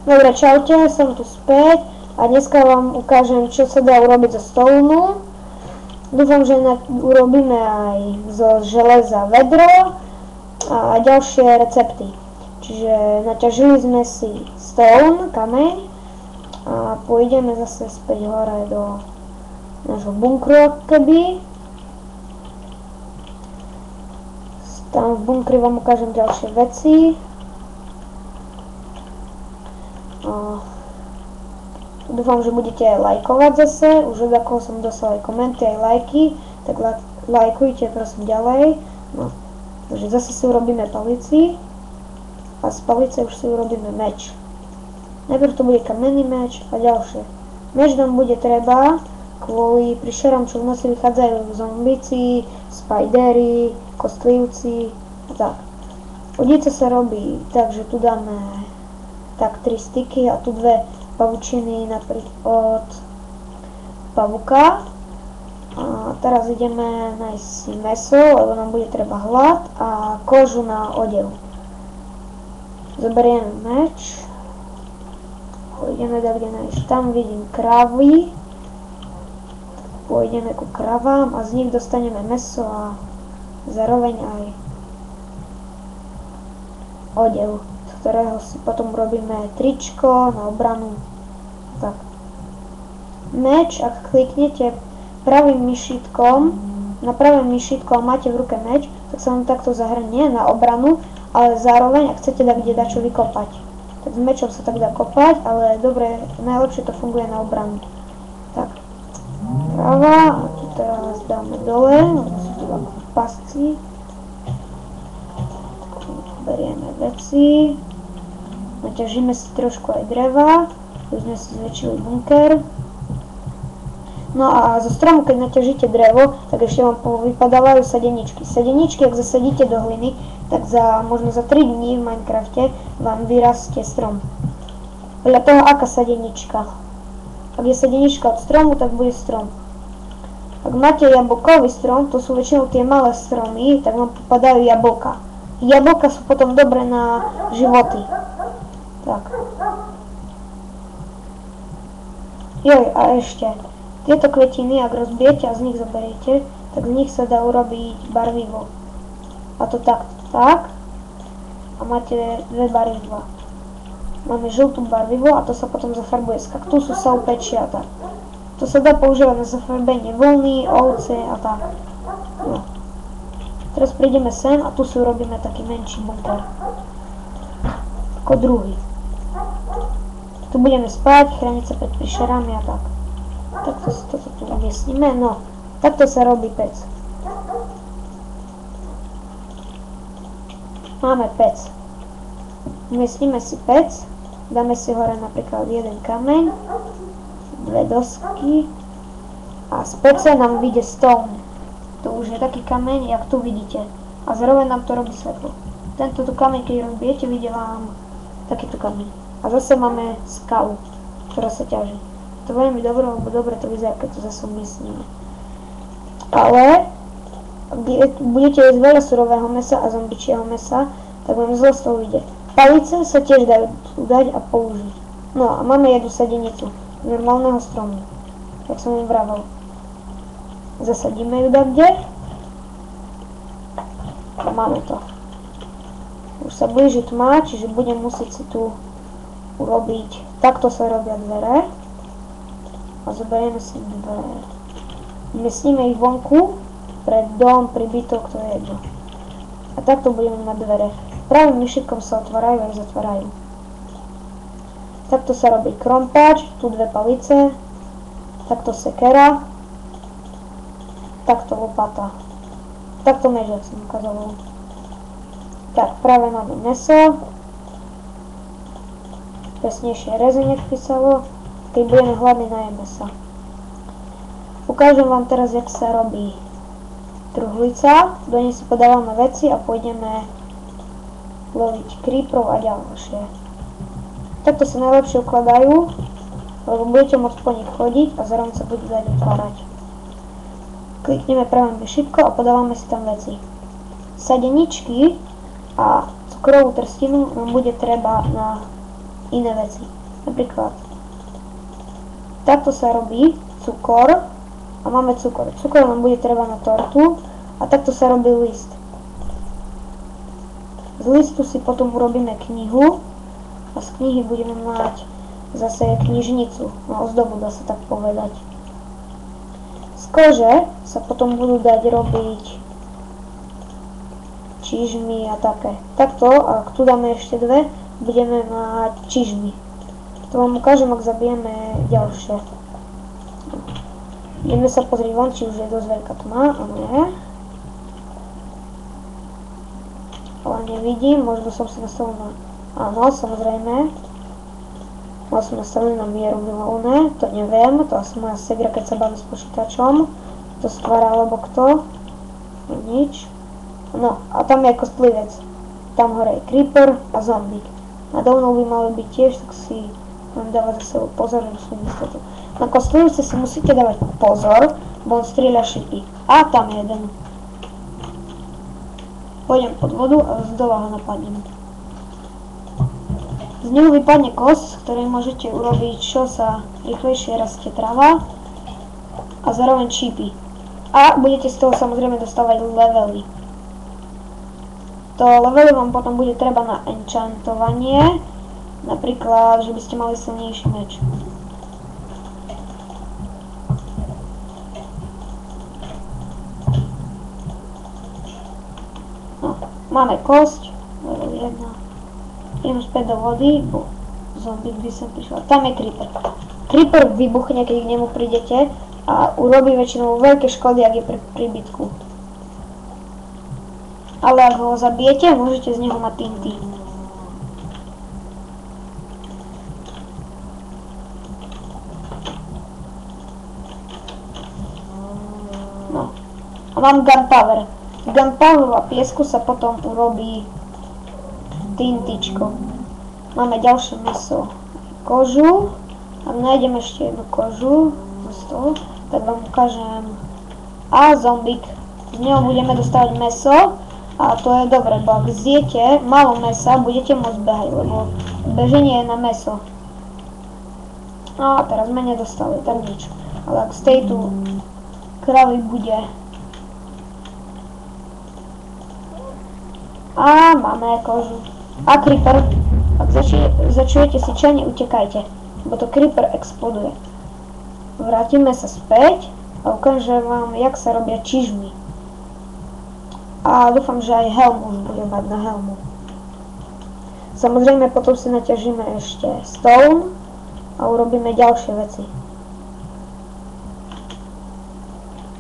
Dobre, čaute, som tu späť a dneska vám ukážem, čo sa dá urobiť zo stolnu. Dúfam, že urobíme aj zo železa vedro a ďalšie recepty. Čiže naťažili sme si stone, kameň a pôjdeme zase späť hore do nášho bunkru, keby. Tam v bunkri vám ukážem ďalšie veci. Dúfam, že budete aj lajkovať zase, už od ako som dostal aj komenty, aj lajky, tak lajkujte prosím ďalej. No, takže zase si urobíme palici a z palice už si urobíme meč. Najprv to bude kamenný meč a ďalšie. Meč nám bude treba kvôli príšerom, čo v noci vychádzajú zombici, spidery, kostlivci a tak. Odice sa robí tak, že tu dáme tak 3 styky a tu 2 pavučiny od pavuka. A teraz ideme nájsť si mäso, lebo nám bude treba hlad a kožu na odev. Zoberieme meč. Pôjdeme tak, kde nájsť. Tam vidím kravy. Pôjdeme ku kravám a z nich dostaneme mäso a zároveň aj odev, z ktorého si potom robíme tričko na obranu. Tak. Meč, ak kliknete pravým myšítkom, na pravé myšítko a máte v ruke meč, tak sa vám takto zahrnie na obranu, ale zároveň, ak chcete dať kde dačo vykopať. Tak s mečom sa tak dá kopať, ale dobre, najlepšie to funguje na obranu. Tak. Prava, a tu teraz dáme dole, lebo sú tu pasci. Berieme veci. Naťažíme si trošku aj dreva. Už sme si zväčšili bunker. No a zo stromu, keď naťažíte drevo, tak ešte vám vypadávajú sadeničky. Sadeničky, ak zasadíte do hliny, tak možno za 3 dní v Minecrafte vám vyrastie strom. Podľa toho, aká sadenička. Ak je sadenička od stromu, tak bude strom. Ak máte jablkový strom, to sú väčšinou tie malé stromy, tak vám popadajú jablka. Jablka sú potom dobré na životy. Tak. Joj, a ešte, tieto kvetiny, ak rozbijete a z nich zoberiete, tak z nich sa dá urobiť barvivo. A to takto, tak. A máte 2 barviva. Máme žltú barvivo a to sa potom zafarbuje z kaktusu, sa upečia a tak. To sa dá používať na zafarbenie vlny, ovce a tak. No. Teraz prídeme sem a tu si urobíme taký menší bunker. Ako druhý. Tu budeme spať, chrániť sa pred príšerami a tak. Takto si toto tu umiestnime. No, takto sa robí pec. Máme pec. Umiestnime si pec. Dáme si hore napríklad 1 kameň, 2 dosky a z pece nám vyjde stone. To už je taký kameň, jak tu vidíte. A zároveň nám to robí svetlo. Tento tu kameň, keď rozbijete, vyjde vám takýto kameň. A zase máme skalu, ktorá sa ťaží. To je veľmi dobré, lebo dobre to vyzerá, keď to zase umiestnime. Ale ak budete jesť veľa surového mesa a zombičieho mesa, tak vám zle z toho vyjde. Palice sa tiež dajú dať a použiť. No a máme jednu sadenicu z normálneho stromu, tak som im vravel. Zasadíme ju kde a máme to. Už sa blíži tma, čiže budem musieť si tu urobiť. Takto sa robia dvere a zoberieme si dvere. Umiestnime ich vonku pred dom, pri bytok, to je jedno. A takto budeme mať dvere. Pravým myšitkom sa otvárajú a zatvárajú. Takto sa robí krompáč, tu 2 palice, takto sekera, takto lopata, takto mežek som ukázal. Tak, práve máme mäso, presnejšie rezeň, jak písalo, keď budeme hladní, najeme sa. Ukážem vám teraz, jak sa robí truhlica, do nej si podávame veci a pôjdeme loviť creeperov a ďalšie. Takto sa najlepšie ukladajú, lebo budete môcť po nich chodiť a zároveň sa budú dať otvárať. Klikneme pravé myšitko a podávame si tam veci. Sadeničky a cukrovú trstinu nám bude treba na iné veci. Napríklad takto sa robí cukor a máme cukor. Cukor nám bude treba na tortu a takto sa robí list. Z listu si potom urobíme knihu a z knihy budeme mať zase knižnicu, ozdobu, dá sa tak povedať. Z kože sa potom budú dať robiť čižmy a také. Takto, a ak tu dáme ešte dve, budeme mať čižmy. To vám ukážem, ak zabijeme ďalšie. Ideme sa pozrieť von, či už je dosť veľká tma, a nie. Ale nevidím, možno som si nastavil na... Áno, samozrejme. Mal som nastavený na mieru milovné, to neviem, to asi moja segra, keď sa baví s počítačom. To stvára, alebo kto? No nič. No, a tam je kostlivec. Tam hore je creeper a zombík. Nado mnou by mali byť tiež, tak si mám dávať za sebou pozor, že musím istotu. Na kostlivce si musíte dávať pozor, bo on strieľa šipy. A tam je jeden. Pôjdem pod vodu a z dola ho napadnem. Z neho vypadne kosť, z ktorej môžete urobiť, čo sa rýchlejšie rastie tráva a zároveň čipy. A budete z toho samozrejme dostávať levely. To levely vám potom bude treba na enchantovanie, napríklad, že by ste mali silnejší meč. No, máme kosť, level 1. Idem späť do vody, bo zombík by som prišiel. Tam je creeper. Creeper vybuchne, keď k nemu prídete a urobí väčšinou veľké škody, ak je pri príbytku. Ale ak ho zabijete, môžete z neho mať tinty. No. A mám gunpowder. Z gunpowderu a piesku sa potom urobí tintičko. Máme ďalšie mäso. Kožu. A nájdem ešte jednu kožu z toho, tak vám ukážem. A zombík. Z neho budeme dostávať mäso. A to je dobré, bo ak zjete málo mäsa, budete môcť behať, lebo beženie je na mäso. A teraz sme nedostali, tak nič. Ale ak z tejto kravy bude. A máme kožu. A creeper. Ak začujete syčanie, utekajte, bo to creeper exploduje. Vrátime sa späť a ukážem vám, jak sa robia čižmy. A dúfam, že aj helmu už budem mať na helmu. Samozrejme potom si naťažíme ešte stone a urobíme ďalšie veci.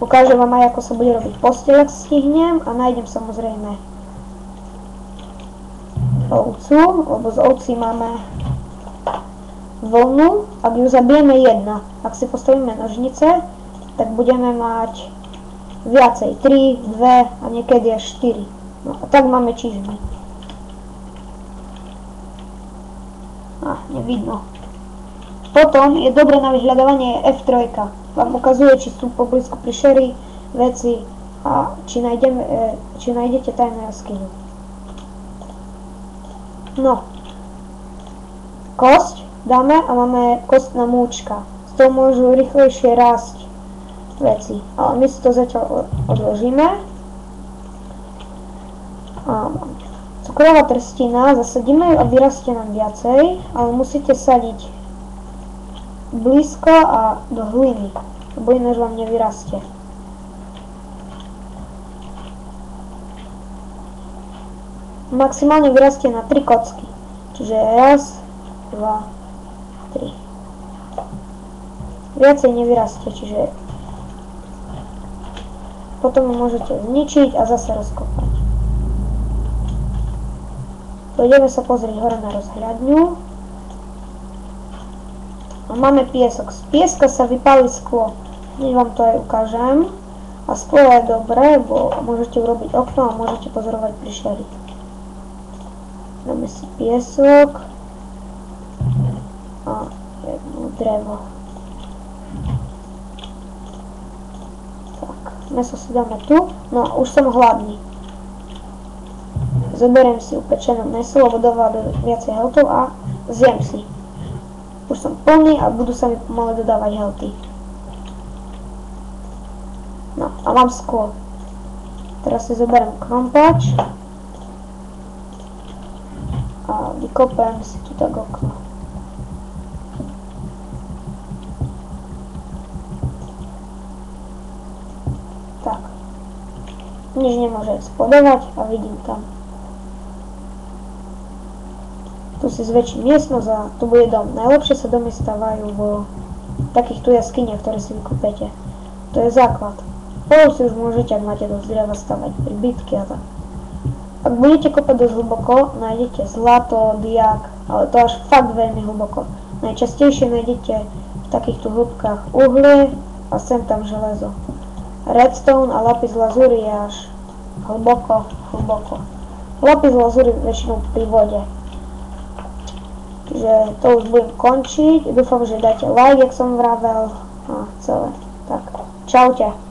Ukážem vám aj, ako sa bude robiť posteľ, ak stihnem, a nájdem samozrejme ovcu, lebo z ovci máme vlnu. Ak ju zabijeme jedna, ak si postavíme nožnice, tak budeme mať viacej, 3, 2 a niekedy až 4. No a tak máme čižmy. Nevidno. Potom je dobré na vyhľadávanie F3. Vám ukazuje, či sú poblízku prišery veci a či nájdete tajnú jaskyňu. No. Kosť dáme a máme kostná múčka. Z toho môžu rýchlejšie rásť veci, ale my si to zatiaľ odložíme. Cukrová trstina, zasadíme ju a vyrastie nám viacej, ale musíte sadiť blízko a do hliny, lebo ináč vám nevyrastie. Maximálne vyrastie na 3 kocky, čiže 1, 2, 3. Viacej nevyrastie, čiže potom ju môžete zničiť a zase rozkopať. Pôjdeme sa pozrieť hore na rozhľadňu. A máme piesok. Z pieska sa vypáli sklo. Hneď vám to aj ukážem. A sklo je dobré, bo môžete urobiť okno a môžete pozorovať príšery. Dáme si piesok a jedno drevo. Meso si dáme tu. No a už som hladný. Zoberiem si upečené meso, lebo dáva viacej healthov a Zjem si. Už som plný a budú sa mi pomaly dodávať healthy. No a mám sklo. Teraz si zoberiem krompač a vykopem si tu tak okno. Tak. Nič nemôže spodovať a vidím tam. Tu si zväčším miestnosť a tu bude dom. Najlepšie sa domy stavajú vo takýchto jaskyniach, ktoré si vykúpete. To je základ. Potom si už môžete, ak máte dosť dreva, stavať príbytky a tak. Ak budete kopať dosť hlboko, nájdete zlato, diak, ale to až fakt veľmi hlboko. Najčastejšie nájdete v takýchto hĺbkach uhlie a sem tam železo. Redstone a lapis lazuli je až hlboko. Lapis lazuli väčšinou pri vode. Čiže to už budem končiť. Dúfam, že dáte like, jak som vravel. A celé. Tak, čaute.